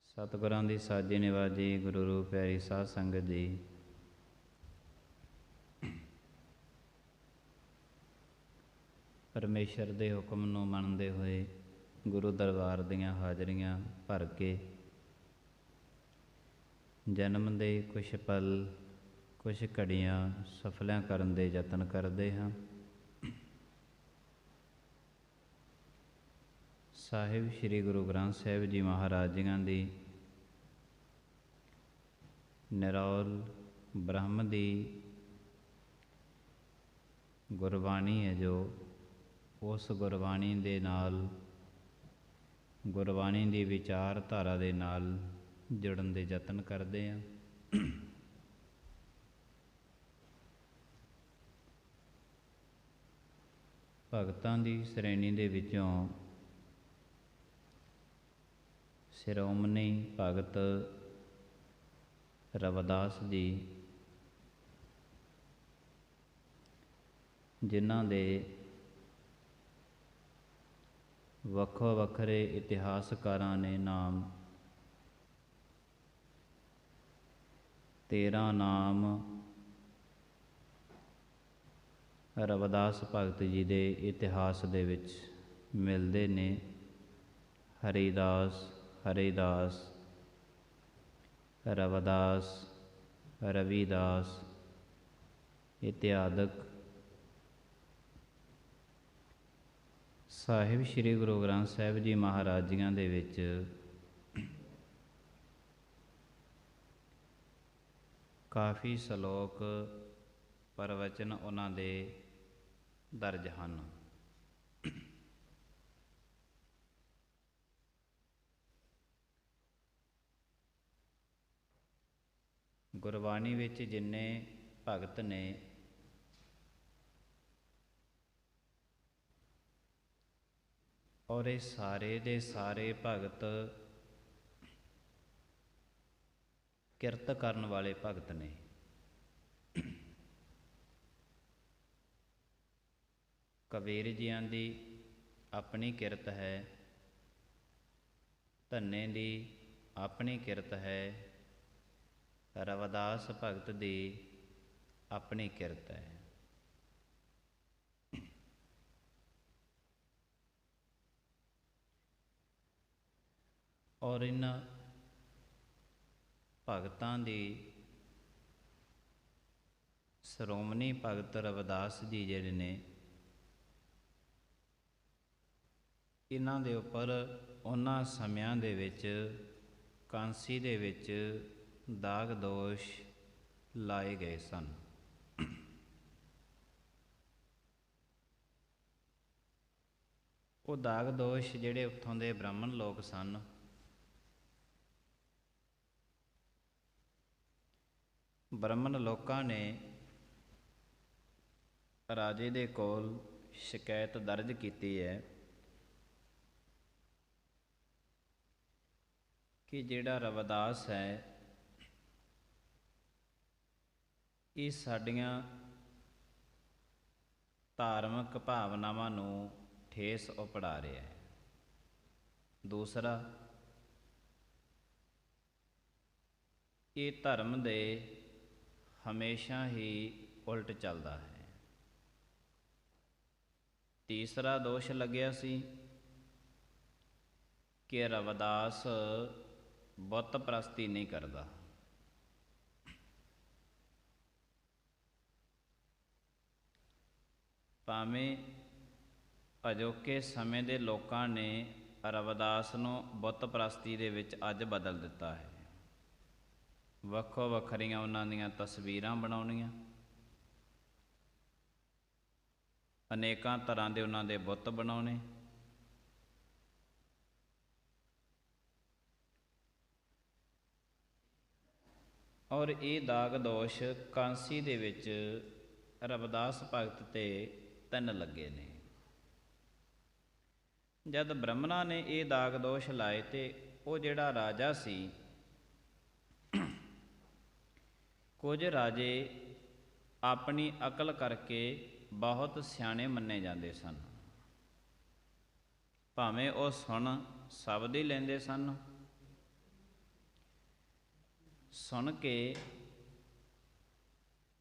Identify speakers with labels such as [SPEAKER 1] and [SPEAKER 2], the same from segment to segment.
[SPEAKER 1] ਸਤਿਗੁਰਾਂ ਦੀ ਸਾਜੀ ਨਿਵਾਜੀ, ਗੁਰੂ ਰੂਪ ਪਿਆਰੀ ਸਾਧ ਸੰਗਤ ਜੀ। ਪਰਮੇਸ਼ਰ ਦੇ ਹੁਕਮ ਨੂੰ ਮੰਨਦੇ ਹੋਏ ਗੁਰੂ ਦਰਬਾਰ ਦੀਆਂ ਹਾਜ਼ਰੀਆਂ ਭਰ ਕੇ ਜਨਮ ਦੇ ਕੁਛ ਪਲ, ਕੁਛ ਘੜੀਆਂ ਸਫਲਿਆਂ ਕਰਨ ਦੇ ਯਤਨ ਕਰਦੇ ਹਾਂ। ਸਾਹਿਬ ਸ੍ਰੀ ਗੁਰੂ ਗ੍ਰੰਥ ਸਾਹਿਬ ਜੀ ਮਹਾਰਾਜ ਜੀਆਂ ਦੀ ਨਿਰੌਲ ਬ੍ਰਹਮ ਦੀ ਗੁਰਬਾਣੀ ਹੈ, ਜੋ ਉਸ ਗੁਰਬਾਣੀ ਦੇ ਨਾਲ, ਗੁਰਬਾਣੀ ਦੀ ਵਿਚਾਰਧਾਰਾ ਦੇ ਨਾਲ ਜੁੜਨ ਦੇ ਯਤਨ ਕਰਦੇ ਹਾਂ। ਭਗਤਾਂ ਦੀ ਸ਼੍ਰੇਣੀ ਦੇ ਵਿੱਚੋਂ ਸ਼੍ਰੋਮਣੀ ਭਗਤ ਰਵਿਦਾਸ ਜੀ, ਜਿਨ੍ਹਾਂ ਦੇ ਵੱਖੋ ਵੱਖਰੇ ਇਤਿਹਾਸਕਾਰਾਂ ਨੇ ਨਾਮ 13 ਨਾਮ ਰਵਿਦਾਸ ਭਗਤ ਜੀ ਦੇ ਇਤਿਹਾਸ ਦੇ ਵਿੱਚ ਮਿਲਦੇ ਨੇ। ਹਰੀਦਾਸ, ਹਰਿਦਾਸ, ਰਵਿਦਾਸ, ਰਵੀਦਾਸ ਇਤਿਆਦਿਕ ਸਾਹਿਬ ਸ੍ਰੀ ਗੁਰੂ ਗ੍ਰੰਥ ਸਾਹਿਬ ਜੀ ਮਹਾਰਾਜ ਜੀਆਂ ਦੇ ਵਿੱਚ ਕਾਫੀ ਸ਼ਲੋਕ ਪ੍ਰਵਚਨ ਉਹਨਾਂ ਦੇ ਦਰਜ ਹਨ। ਗੁਰਬਾਣੀ ਵਿੱਚ ਜਿੰਨੇ ਭਗਤ ਨੇ, ਔਰ ਇਹ ਸਾਰੇ ਦੇ ਸਾਰੇ ਭਗਤ ਕਿਰਤ ਕਰਨ ਵਾਲੇ ਭਗਤ ਨੇ। ਕਬੀਰ ਜੀਆਂ ਦੀ ਆਪਣੀ ਕਿਰਤ ਹੈ, ਧੰਨੇ ਦੀ ਆਪਣੀ ਕਿਰਤ ਹੈ, ਰਵਿਦਾਸ ਭਗਤ ਦੀ ਆਪਣੀ ਕਿਰਤ ਹੈ। ਔਰ ਇਹਨਾਂ ਭਗਤਾਂ ਦੀ ਸ਼੍ਰੋਮਣੀ ਭਗਤ ਰਵਿਦਾਸ ਜੀ ਜਿਹੜੇ ਨੇ, ਇਹਨਾਂ ਦੇ ਉੱਪਰ ਉਹਨਾਂ ਸਮਿਆਂ ਦੇ ਵਿੱਚ ਕਾਂਸੀ ਦੇ ਵਿੱਚ ਦਾਗ ਦੋਸ਼ ਲਾਏ ਗਏ ਸਨ। ਉਹ ਦਾਗ ਦੋਸ਼ ਜਿਹੜੇ ਉੱਥੋਂ ਦੇ ਬ੍ਰਾਹਮਣ ਲੋਕ ਸਨ, ਬ੍ਰਾਹਮਣ ਲੋਕਾਂ ਨੇ ਰਾਜੇ ਦੇ ਕੋਲ ਸ਼ਿਕਾਇਤ ਦਰਜ ਕੀਤੀ ਹੈ ਕਿ ਜਿਹੜਾ ਰਵਿਦਾਸ ਹੈ, ਇਹ ਸਾਡੀਆਂ ਧਾਰਮਿਕ ਭਾਵਨਾਵਾਂ ਨੂੰ ਠੇਸ ਉਪੜਾ ਰਿਹਾ ਹੈ। ਦੂਸਰਾ, ਇਹ ਧਰਮ ਦੇ ਹਮੇਸ਼ਾ ਹੀ ਉਲਟ ਚੱਲਦਾ ਹੈ। ਤੀਸਰਾ ਦੋਸ਼ ਲੱਗਿਆ ਸੀ ਕਿ ਰਵਿਦਾਸ ਬੁੱਤ ਪ੍ਰਸਤੀ ਨਹੀਂ ਕਰਦਾ। ਭਾਵੇਂ ਅਜੋਕੇ ਸਮੇਂ ਦੇ ਲੋਕਾਂ ਨੇ ਰਵਿਦਾਸ ਨੂੰ ਬੁੱਤ ਪ੍ਰਸਤੀ ਦੇ ਵਿੱਚ ਅੱਜ ਬਦਲ ਦਿੱਤਾ ਹੈ। ਵੱਖੋ ਵੱਖਰੀਆਂ ਉਹਨਾਂ ਦੀਆਂ ਤਸਵੀਰਾਂ ਬਣਾਉਣੀਆਂ, ਅਨੇਕਾਂ ਤਰ੍ਹਾਂ ਦੇ ਉਹਨਾਂ ਦੇ ਬੁੱਤ ਬਣਾਉਣੇ, ਔਰ ਇਹ ਦਾਗ ਦੋਸ਼ ਕਾਂਸੀ ਦੇ ਵਿੱਚ ਰਵਿਦਾਸ ਭਗਤ 'ਤੇ 3 ਲੱਗੇ ਨੇ। ਜਦ ਬ੍ਰਾਹਮਣਾਂ ਨੇ ਇਹ ਦਾਗ ਦੋਸ਼ ਲਾਏ ਤੇ ਉਹ ਜਿਹੜਾ ਰਾਜਾ ਸੀ, ਕੁਝ ਰਾਜੇ ਆਪਣੀ ਅਕਲ ਕਰਕੇ ਬਹੁਤ ਸਿਆਣੇ ਮੰਨੇ ਜਾਂਦੇ ਸਨ। ਭਾਵੇਂ ਉਹ ਸੁਣ ਸ਼ਬਦ ਹੀ ਲੈਂਦੇ ਸਨ, ਸੁਣ ਕੇ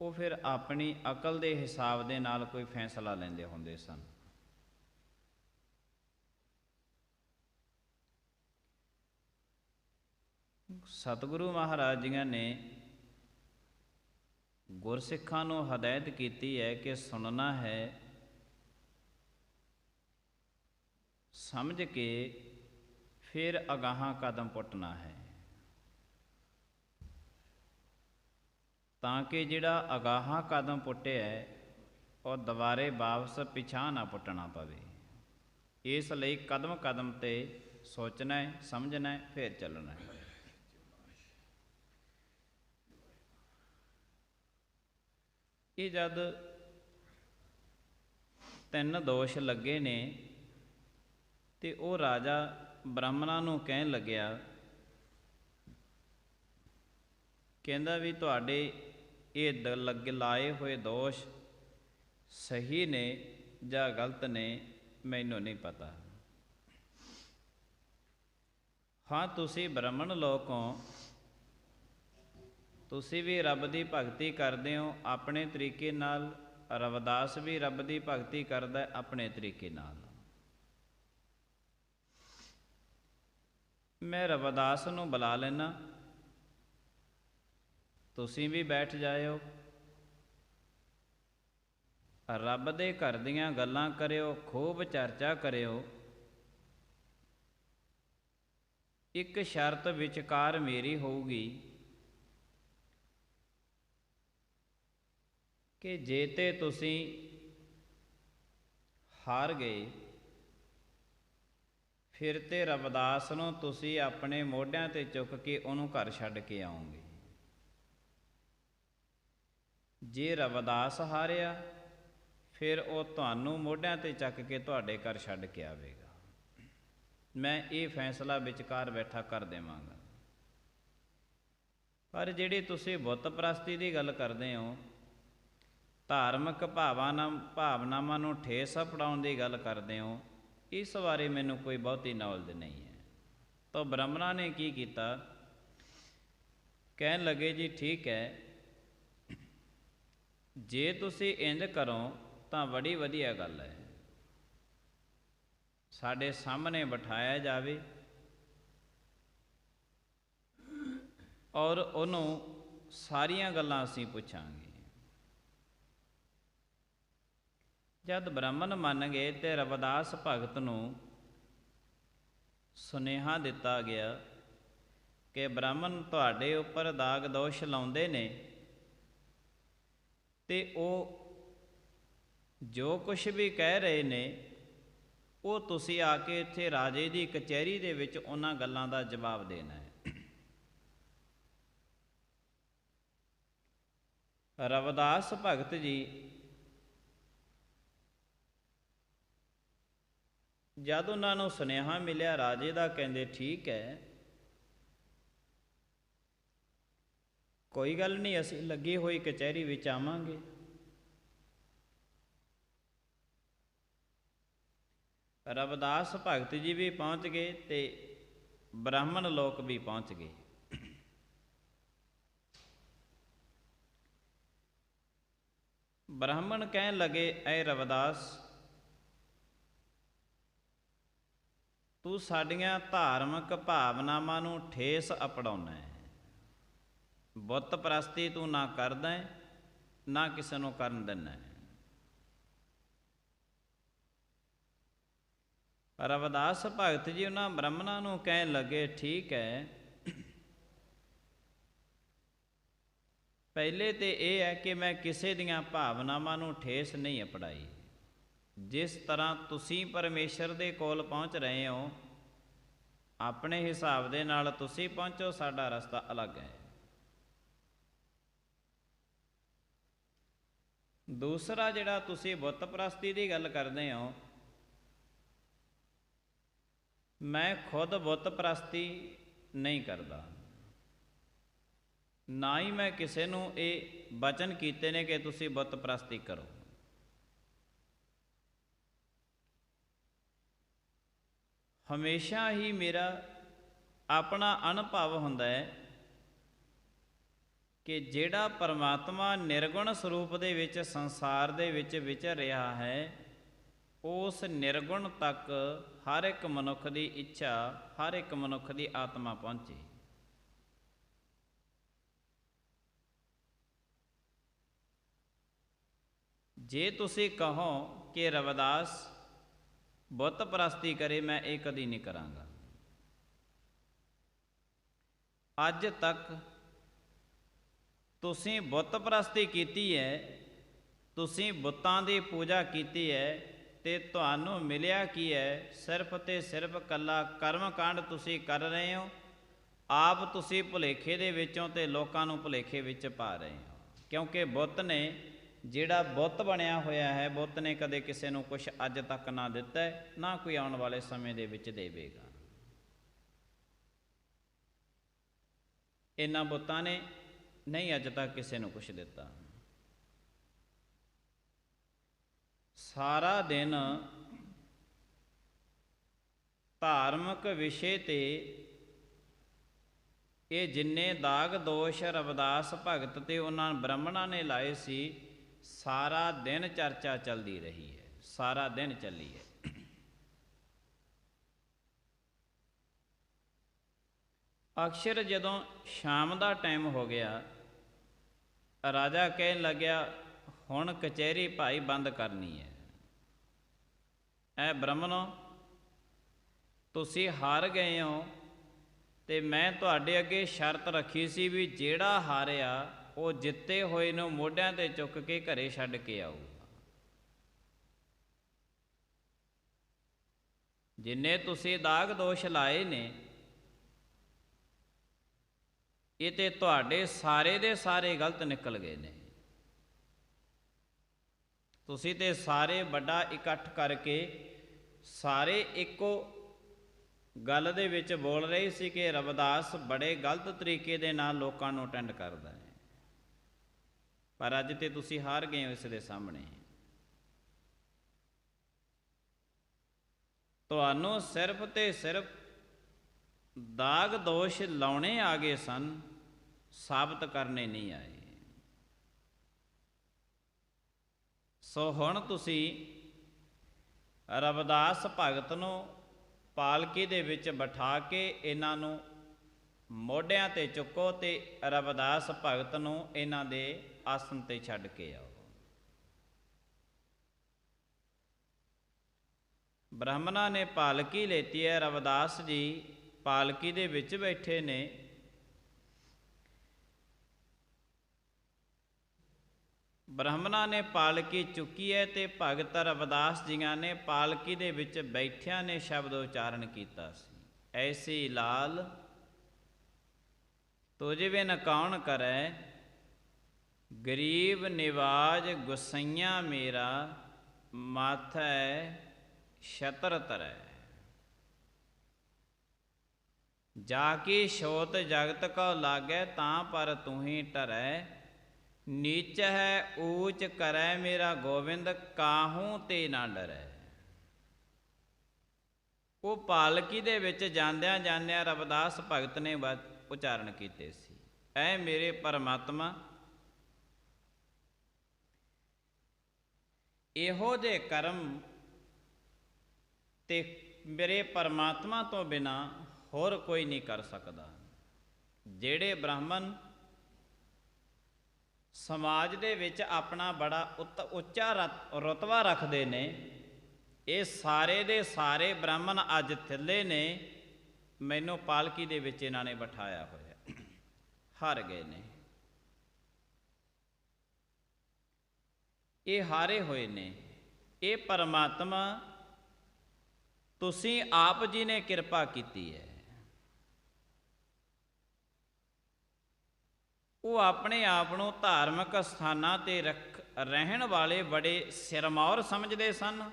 [SPEAKER 1] ਉਹ ਫਿਰ ਆਪਣੀ ਅਕਲ ਦੇ ਹਿਸਾਬ ਦੇ ਨਾਲ ਕੋਈ ਫੈਸਲਾ ਲੈਂਦੇ ਹੁੰਦੇ ਸਨ। ਸਤਿਗੁਰੂ ਮਹਾਰਾਜ ਜੀਆਂ ਨੇ ਗੁਰਸਿੱਖਾਂ ਨੂੰ ਹਦਾਇਤ ਕੀਤੀ ਹੈ ਕਿ ਸੁਣਨਾ ਹੈ, ਸਮਝ ਕੇ ਫਿਰ ਅਗਾਹਾਂ ਕਦਮ ਪੁੱਟਣਾ ਹੈ, ਤਾਂ ਕਿ ਜਿਹੜਾ ਅਗਾਹਾਂ ਕਦਮ ਪੁੱਟਿਆ ਉਹ ਦੁਬਾਰੇ ਵਾਪਸ ਪਿਛਾਂਹ ਨਾ ਪੁੱਟਣਾ ਪਵੇ। ਇਸ ਲਈ ਕਦਮ ਕਦਮ 'ਤੇ ਸੋਚਣਾ ਹੈ, ਸਮਝਣਾ ਹੈ, ਫਿਰ ਚੱਲਣਾ ਹੈ। ਇਹ ਜਦ 3 ਦੋਸ਼ ਲੱਗੇ ਨੇ ਤੇ ਉਹ ਰਾਜਾ ਬ੍ਰਾਹਮਣਾਂ ਨੂੰ ਕਹਿਣ ਲੱਗਿਆ, ਕਹਿੰਦਾ ਵੀ ਤੁਹਾਡੇ ਇਹ ਲਾਏ ਹੋਏ ਦੋਸ਼ ਸਹੀ ਨੇ ਜਾਂ ਗਲਤ ਨੇ, ਮੈਨੂੰ ਨਹੀਂ ਪਤਾ। ਹਾਂ, ਤੁਸੀਂ ਬ੍ਰਾਹਮਣ ਲੋਕ ਹੋ, ਤੁਸੀਂ ਵੀ ਰੱਬ ਦੀ ਭਗਤੀ ਕਰਦੇ ਹੋ ਆਪਣੇ ਤਰੀਕੇ ਨਾਲ। ਰਵਿਦਾਸ ਵੀ ਰੱਬ ਦੀ ਭਗਤੀ ਕਰਦਾ ਆਪਣੇ ਤਰੀਕੇ ਨਾਲ। ਮੈਂ ਰਵਿਦਾਸ ਨੂੰ ਬੁਲਾ ਲੈਣਾ, ਤੁਸੀਂ ਵੀ ਬੈਠ ਜਾਇਓ, ਰੱਬ ਦੇ ਘਰ ਦੀਆਂ ਗੱਲਾਂ ਕਰਿਓ, ਖੂਬ ਚਰਚਾ ਕਰਿਓ। ਇੱਕ ਸ਼ਰਤ ਵਿਚਕਾਰ ਮੇਰੀ ਹੋਊਗੀ ਕਿ ਜੇ ਤੇ ਤੁਸੀਂ ਹਾਰ ਗਏ, ਫਿਰ ਤੇ ਰਵਿਦਾਸ ਨੂੰ ਤੁਸੀਂ ਆਪਣੇ ਮੋਢਿਆਂ 'ਤੇ ਚੁੱਕ ਕੇ ਉਹਨੂੰ ਘਰ ਛੱਡ ਕੇ ਆਓਗੇ। ਜੇ ਰਵਿਦਾਸ ਹਾਰਿਆ, ਫਿਰ ਉਹ ਤੁਹਾਨੂੰ ਮੋਢਿਆਂ 'ਤੇ ਚੱਕ ਕੇ ਤੁਹਾਡੇ ਘਰ ਛੱਡ ਕੇ ਆਵੇਗਾ। ਮੈਂ ਇਹ ਫੈਸਲਾ ਵਿਚਕਾਰ ਬੈਠਾ ਕਰ ਦੇਵਾਂਗਾ। ਪਰ ਜਿਹੜੀ ਤੁਸੀਂ ਬੁੱਤ ਪ੍ਰਸਤੀ ਦੀ ਗੱਲ ਕਰਦੇ ਹੋ, ਧਾਰਮਿਕ ਭਾਵਨਾਵਾਂ ਨੂੰ ਠੇਸ ਪੜਾਉਣ ਦੀ ਗੱਲ ਕਰਦੇ ਹੋ, ਇਸ ਬਾਰੇ ਮੈਨੂੰ ਕੋਈ ਬਹੁਤੀ ਨੌਲੇਜ ਨਹੀਂ ਹੈ। ਤਾਂ ਬ੍ਰਾਹਮਣਾਂ ਨੇ ਕੀ ਕੀਤਾ, ਕਹਿਣ ਲੱਗੇ ਜੀ ਠੀਕ ਹੈ, ਜੇ ਤੁਸੀਂ ਇੰਝ ਕਰੋ ਤਾਂ ਬੜੀ ਵਧੀਆ ਗੱਲ ਹੈ। ਸਾਡੇ ਸਾਹਮਣੇ ਬਿਠਾਇਆ ਜਾਵੇ ਔਰ ਉਹਨੂੰ ਸਾਰੀਆਂ ਗੱਲਾਂ ਅਸੀਂ ਪੁੱਛਾਂਗੇ। ਜਦ ਬ੍ਰਾਹਮਣ ਮੰਨ ਗਏ ਤੇ ਰਵਿਦਾਸ ਭਗਤ ਨੂੰ ਸੁਨੇਹਾ ਦਿੱਤਾ ਗਿਆ ਕਿ ਬ੍ਰਾਹਮਣ ਤੁਹਾਡੇ ਉੱਪਰ ਦਾਗ ਦੋਸ਼ ਲਾਉਂਦੇ ਨੇ, ਤੇ ਉਹ ਜੋ ਕੁਛ ਵੀ ਕਹਿ ਰਹੇ ਨੇ ਉਹ ਤੁਸੀਂ ਆ ਕੇ ਇੱਥੇ ਰਾਜੇ ਦੀ ਕਚਹਿਰੀ ਦੇ ਵਿੱਚ ਉਹਨਾਂ ਗੱਲਾਂ ਦਾ ਜਵਾਬ ਦੇਣਾ ਹੈ। ਰਵਿਦਾਸ ਭਗਤ ਜੀ ਜਦ ਉਹਨਾਂ ਨੂੰ ਸੁਨੇਹਾ ਮਿਲਿਆ ਰਾਜੇ ਦਾ, ਕਹਿੰਦੇ ਠੀਕ ਹੈ, ਕੋਈ ਗੱਲ ਨਹੀਂ, ਅਸੀਂ ਲੱਗੀ ਹੋਈ ਕਚਹਿਰੀ ਵਿੱਚ ਆਵਾਂਗੇ। ਰਵਿਦਾਸ ਭਗਤ ਜੀ ਵੀ ਪਹੁੰਚ ਗਏ ਤੇ ਬ੍ਰਾਹਮਣ ਲੋਕ ਵੀ ਪਹੁੰਚ ਗਏ। ਬ੍ਰਾਹਮਣ ਕਹਿਣ ਲੱਗੇ, ਐ ਰਵਿਦਾਸ, ਤੂੰ ਸਾਡੀਆਂ ਧਾਰਮਿਕ ਭਾਵਨਾਵਾਂ ਨੂੰ ਠੇਸ ਅਪੜਾਉਣਾ ਹੈ। ਬੁੱਤ ਪ੍ਰਸਤੀ ਤੂੰ ਨਾ ਕਰਦਾ ਹੈ, ਨਾ ਕਿਸੇ ਨੂੰ ਕਰਨ ਦਿੰਦਾ ਹੈ। ਰਵਿਦਾਸ ਭਗਤ ਜੀ ਉਹਨਾਂ ਬ੍ਰਾਹਮਣਾਂ ਨੂੰ ਕਹਿਣ ਲੱਗੇ, ਠੀਕ ਹੈ, ਪਹਿਲੇ ਤੇ ਇਹ ਹੈ ਕਿ ਮੈਂ ਕਿਸੇ ਦੀਆਂ ਭਾਵਨਾਵਾਂ ਨੂੰ ਠੇਸ ਨਹੀਂ ਅਪੜਾਈ। ਜਿਸ ਤਰ੍ਹਾਂ ਤੁਸੀਂ ਪਰਮੇਸ਼ਰ ਦੇ ਕੋਲ ਪਹੁੰਚ ਰਹੇ ਹੋ, ਆਪਣੇ ਹਿਸਾਬ ਦੇ ਨਾਲ ਤੁਸੀਂ ਪਹੁੰਚੋ, ਸਾਡਾ ਰਸਤਾ ਅਲੱਗ ਹੈ। ਦੂਸਰਾ, ਜਿਹੜਾ ਤੁਸੀਂ ਬੁੱਤ ਪ੍ਰਸਤੀ ਦੀ ਗੱਲ ਕਰਦੇ ਹੋ, ਮੈਂ ਖੁਦ ਬੁੱਤ ਪ੍ਰਸਤੀ ਨਹੀਂ ਕਰਦਾ। ਨਾ ਹੀ ਮੈਂ ਕਿਸੇ ਨੂੰ ਇਹ ਬਚਨ ਕੀਤੇ ਨੇ ਕਿ ਤੁਸੀਂ ਬੁੱਤ ਪ੍ਰਸਤੀ ਕਰੋ। ਹਮੇਸ਼ਾ ਹੀ ਮੇਰਾ ਆਪਣਾ ਅਨੁਭਵ ਹੁੰਦਾ ਹੈ ਕਿ ਜਿਹੜਾ ਪਰਮਾਤਮਾ ਨਿਰਗੁਣ ਸਰੂਪ ਦੇ ਵਿੱਚ ਸੰਸਾਰ ਦੇ ਵਿੱਚ ਵਿਚਰ ਰਿਹਾ ਹੈ, ਉਸ ਨਿਰਗੁਣ ਤੱਕ ਹਰ ਇੱਕ ਮਨੁੱਖ ਦੀ ਇੱਛਾ, ਹਰ ਇੱਕ ਮਨੁੱਖ ਦੀ ਆਤਮਾ ਪਹੁੰਚੇ। ਜੇ ਤੁਸੀਂ ਕਹੋ ਕਿ ਰਵਿਦਾਸ ਬੁੱਤ ਪ੍ਰਸਤੀ ਕਰੇ, ਮੈਂ ਇਹ ਕਦੀ ਨਹੀਂ ਕਰਾਂਗਾ। ਅੱਜ ਤੱਕ ਤੁਸੀਂ ਬੁੱਤ ਪ੍ਰਸਤੀ ਕੀਤੀ ਹੈ, ਤੁਸੀਂ ਬੁੱਤਾਂ ਦੀ ਪੂਜਾ ਕੀਤੀ ਹੈ, ਤੇ ਤੁਹਾਨੂੰ ਮਿਲਿਆ ਕੀ ਹੈ? ਸਿਰਫ ਤੇ ਸਿਰਫ ਇਕੱਲਾ ਕਰਮ ਕਾਂਡ ਤੁਸੀਂ ਕਰ ਰਹੇ ਹੋ। ਆਪ ਤੁਸੀਂ ਭੁਲੇਖੇ ਦੇ ਵਿੱਚੋਂ ਤੇ ਲੋਕਾਂ ਨੂੰ ਭੁਲੇਖੇ ਵਿੱਚ ਪਾ ਰਹੇ ਹੋ, ਕਿਉਂਕਿ ਬੁੱਤ ਨੇ, ਜਿਹੜਾ ਬੁੱਤ ਬਣਿਆ ਹੋਇਆ ਹੈ, ਬੁੱਤ ਨੇ ਕਦੇ ਕਿਸੇ ਨੂੰ ਕੁਛ ਅੱਜ ਤੱਕ ਨਾ ਦਿੱਤਾ ਹੈ, ਨਾ ਕੋਈ ਆਉਣ ਵਾਲੇ ਸਮੇਂ ਦੇ ਵਿੱਚ ਦੇਵੇਗਾ। ਇਹਨਾਂ ਬੁੱਤਾਂ ਨੇ ਨਹੀਂ ਅੱਜ ਤੱਕ ਕਿਸੇ ਨੂੰ ਕੁਛ ਦਿੱਤਾ। ਸਾਰਾ ਦਿਨ ਧਾਰਮਿਕ ਵਿਸ਼ੇ ਤੇ ਇਹ ਜਿੰਨੇ ਦਾਗ ਦੋਸ਼ ਰਵਿਦਾਸ ਭਗਤ ਤੇ ਉਹਨਾਂ ਬ੍ਰਾਹਮਣਾਂ ਨੇ ਲਾਏ ਸੀ, ਸਾਰਾ ਦਿਨ ਚਰਚਾ ਚੱਲਦੀ ਰਹੀ ਹੈ, ਸਾਰਾ ਦਿਨ ਚੱਲੀ ਹੈ। ਅਕਸਰ ਜਦੋਂ ਸ਼ਾਮ ਦਾ ਟਾਈਮ ਹੋ ਗਿਆ, ਰਾਜਾ ਕਹਿਣ ਲੱਗਿਆ ਹੁਣ ਕਚਹਿਰੀ ਭਾਈ ਬੰਦ ਕਰਨੀ ਹੈ। ਐ ਬ੍ਰਾਹਮਣੋ, ਤੁਸੀਂ ਹਾਰ ਗਏ ਹੋ, ਤੇ ਮੈਂ ਤੁਹਾਡੇ ਅੱਗੇ ਸ਼ਰਤ ਰੱਖੀ ਸੀ ਵੀ ਜਿਹੜਾ ਹਾਰਿਆ ਉਹ ਜਿੱਤੇ ਹੋਏ ਨੂੰ ਮੋਢਿਆਂ ਤੇ ਚੁੱਕ ਕੇ ਘਰੇ ਛੱਡ ਕੇ ਆਊਗਾ। ਜਿੰਨੇ ਤੁਸੀਂ ਦਾਗ ਦੋਸ਼ ਲਾਏ ਨੇ, ਇਹ ਤੇ ਤੁਹਾਡੇ ਸਾਰੇ ਦੇ ਸਾਰੇ ਗਲਤ ਨਿਕਲ ਗਏ ਨੇ। ਤੁਸੀਂ ਤੇ ਸਾਰੇ ਵੱਡਾ ਇਕੱਠ ਕਰਕੇ ਸਾਰੇ ਇੱਕੋ ਗੱਲ ਦੇ ਵਿੱਚ ਬੋਲ ਰਹੇ ਸੀ ਕਿ ਰਵਿਦਾਸ ਬੜੇ ਗਲਤ ਤਰੀਕੇ ਦੇ ਨਾਲ ਲੋਕਾਂ ਨੂੰ ਅਟੈਂਡ ਕਰਦਾ ਹੈ, ਪਰ ਅੱਜ ਤੇ ਤੁਸੀਂ ਹਾਰ ਗਏ ਹੋ ਇਸ ਦੇ ਸਾਹਮਣੇ। ਤੁਹਾਨੂੰ ਸਿਰਫ ਤੇ ਸਿਰਫ ਦਾਗ ਦੋਸ਼ ਲਾਉਣੇ ਆ ਗਏ ਸਨ, ਸਾਬਤ ਕਰਨੇ ਨਹੀਂ ਆਏ। ਸੋ ਹੁਣ ਤੁਸੀਂ ਰਵਿਦਾਸ ਭਗਤ ਨੂੰ ਪਾਲਕੀ ਦੇ ਵਿੱਚ ਬਿਠਾ ਕੇ ਇਹਨਾਂ ਨੂੰ ਮੋਢਿਆਂ ਤੇ ਚੁੱਕੋ ਤੇ ਰਵਿਦਾਸ ਭਗਤ ਨੂੰ ਇਹਨਾਂ ਦੇ ਆਸਣ ਤੇ ਛੱਡ ਕੇ ਆਓ। ਬ੍ਰਾਹਮਣਾਂ ਨੇ ਪਾਲਕੀ ਲੈਤੀ ਹੈ, ਰਵਿਦਾਸ ਜੀ ਪਾਲਕੀ ਦੇ ਵਿੱਚ ਬੈਠੇ ਨੇ। ਬ੍ਰਾਹਮਣਾਂ ਨੇ ਪਾਲਕੀ ਚੁੱਕੀ ਹੈ ਤੇ ਭਗਤ ਰਵਿਦਾਸ ਜੀਆਂ ਨੇ ਪਾਲਕੀ ਦੇ ਵਿੱਚ ਬੈਠਿਆਂ ਨੇ ਸ਼ਬਦ ਉਚਾਰਨ ਕੀਤਾ ਸੀ, ਐਸੀ ਲਾਲ ਤੁਝ ਬਿਨ ਕੌਣ ਕਰੈ, ਗਰੀਬ ਨਿਵਾਜ ਗੁਸਈਆਂ ਮੇਰਾ, ਮਾਥੈ ਛਤਰ ਤਰੈ। ਜਾ ਕੀ ਛੋਤ ਜਗਤ ਕਉ ਲਾਗੈ, ਤਾਂ ਪਰ ਤੂੰ ਹੀ ਟਰੈ, ਨੀਚ ਹੈ ਊਚ ਕਰੈ ਮੇਰਾ ਗੋਬਿੰਦ, ਕਾਹੂ ਤੇ ਨਾ ਡਰੈ। ਉਹ ਪਾਲਕੀ ਦੇ ਵਿੱਚ ਜਾਂਦਿਆਂ ਜਾਂਦਿਆਂ ਰਵਿਦਾਸ ਭਗਤ ਨੇ ਉਚਾਰਨ ਕੀਤੇ ਸੀ, ਐ ਮੇਰੇ ਪਰਮਾਤਮਾ, ਇਹੋ ਜਿਹੇ ਕਰਮ ਤੇ ਮੇਰੇ ਪਰਮਾਤਮਾ ਤੋਂ ਬਿਨਾ ਹੋਰ ਕੋਈ ਨਹੀਂ ਕਰ ਸਕਦਾ। ਜਿਹੜੇ ਬ੍ਰਾਹਮਣ ਸਮਾਜ ਦੇ ਵਿੱਚ ਆਪਣਾ ਬੜਾ ਉੱਚਾ ਰੁਤਬਾ ਰੱਖਦੇ ਨੇ, ਇਹ ਸਾਰੇ ਦੇ ਸਾਰੇ ਬ੍ਰਾਹਮਣ ਅੱਜ ਥੱਲੇ ਨੇ। ਮੈਨੂੰ ਪਾਲਕੀ ਦੇ ਵਿੱਚ ਇਹਨਾਂ ਨੇ ਬਿਠਾਇਆ ਹੋਇਆ, ਹਾਰ ਗਏ ਨੇ, ਇਹ ਹਾਰੇ ਹੋਏ ਨੇ। ਇਹ ਪਰਮਾਤਮਾ ਤੁਸੀਂ ਆਪ ਜੀ ਨੇ ਕਿਰਪਾ ਕੀਤੀ ਹੈ। ਉਹ ਆਪਣੇ ਆਪ ਨੂੰ ਧਾਰਮਿਕ ਸਥਾਨਾਂ ਤੇ ਰਹਿਣ ਵਾਲੇ ਬੜੇ ਸਿਰਮੌਰ ਸਮਝਦੇ ਸਨ।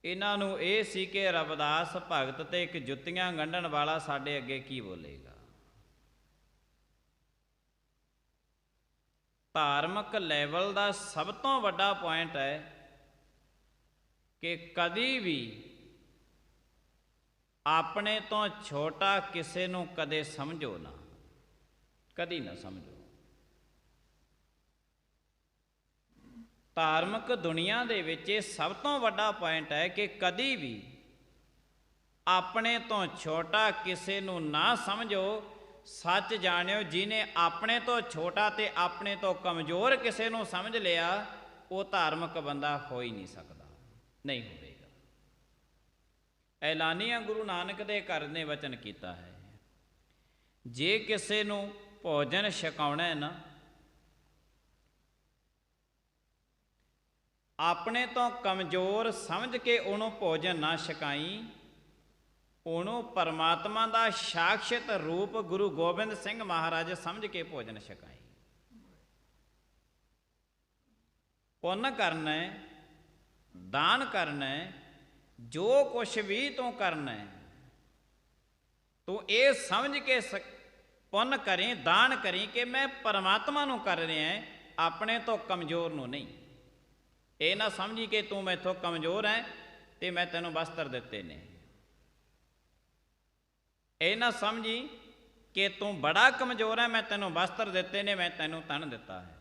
[SPEAKER 1] ਇਹਨਾਂ ਨੂੰ ਇਹ ਸੀ ਕਿ ਰਵਿਦਾਸ ਭਗਤ ਤੇ ਇੱਕ ਜੁੱਤੀਆਂ ਗੰਢਣ ਵਾਲਾ ਸਾਡੇ ਅੱਗੇ ਕੀ ਬੋਲੇਗਾ। ਧਾਰਮਿਕ ਲੈਵਲ ਦਾ ਸਭ ਤੋਂ ਵੱਡਾ ਪੁਆਇੰਟ ਹੈ ਕਿ ਕਦੀ ਵੀ ਆਪਣੇ ਤੋਂ ਛੋਟਾ ਕਿਸੇ ਨੂੰ ਕਦੇ ਸਮਝੋ ਨਾ, ਕਦੀ ਨਾ ਸਮਝੋ। ਧਾਰਮਿਕ ਦੁਨੀਆ ਦੇ ਵਿੱਚ ਇਹ ਸਭ ਤੋਂ ਵੱਡਾ ਪੁਆਇੰਟ ਹੈ ਕਿ ਕਦੀ ਵੀ ਆਪਣੇ ਤੋਂ ਛੋਟਾ ਕਿਸੇ ਨੂੰ ਨਾ ਸਮਝੋ। ਸੱਚ ਜਾਣਿਓ, ਜਿਹਨੇ ਆਪਣੇ ਤੋਂ ਛੋਟਾ ਤੇ ਆਪਣੇ ਤੋਂ ਕਮਜ਼ੋਰ ਕਿਸੇ ਨੂੰ ਸਮਝ ਲਿਆ, ਉਹ ਧਾਰਮਿਕ ਬੰਦਾ ਹੋ ਹੀ ਨਹੀਂ ਸਕਦਾ, ਨਹੀਂ ਹੋਵੇਗਾ। ਐਲਾਨੀਆ ਗੁਰੂ ਨਾਨਕ ਦੇ ਘਰ ਨੇ ਵਚਨ ਕੀਤਾ ਹੈ, ਜੇ ਕਿਸੇ ਨੂੰ ਭੋਜਨ ਛਕਾਉਣਾ ਹੈ ਨਾ, ਆਪਣੇ ਤੋਂ ਕਮਜ਼ੋਰ ਸਮਝ ਕੇ ਉਹਨੂੰ ਭੋਜਨ ਨਾ ਛਕਾਈ, ਉਹਨੂੰ ਪਰਮਾਤਮਾ ਦਾ ਸਾਖਸ਼ਤ ਰੂਪ ਗੁਰੂ ਗੋਬਿੰਦ ਸਿੰਘ ਮਹਾਰਾਜ ਸਮਝ ਕੇ ਭੋਜਨ ਛਕਾਈ। ਪੁੰਨ ਕਰਨਾ ਹੈ, ਦਾਨ ਕਰਨਾ ਹੈ, ਜੋ ਕੁਛ ਵੀ ਤੂੰ ਕਰਨਾ ਹੈ, ਤੂੰ ਇਹ ਸਮਝ ਕੇ ਪੁੰਨ ਕਰੀ, ਦਾਨ ਕਰੀ ਕਿ ਮੈਂ ਪਰਮਾਤਮਾ ਨੂੰ ਕਰ ਰਿਹਾ, ਆਪਣੇ ਤੋਂ ਕਮਜ਼ੋਰ ਨੂੰ ਨਹੀਂ। ਇਹ ਨਾ ਸਮਝੀ ਕਿ ਤੂੰ ਮੈਥੋਂ ਕਮਜ਼ੋਰ ਹੈ ਤੇ ਮੈਂ ਤੈਨੂੰ ਵਸਤਰ ਦਿੱਤੇ ਨੇ। ਇਹ ਨਾ ਸਮਝੀ ਕਿ ਤੂੰ ਬੜਾ ਕਮਜ਼ੋਰ ਹੈ, ਮੈਂ ਤੈਨੂੰ ਵਸਤਰ ਦਿੱਤੇ ਨੇ, ਮੈਂ ਤੈਨੂੰ ਧਨ ਦਿੱਤਾ ਹੈ,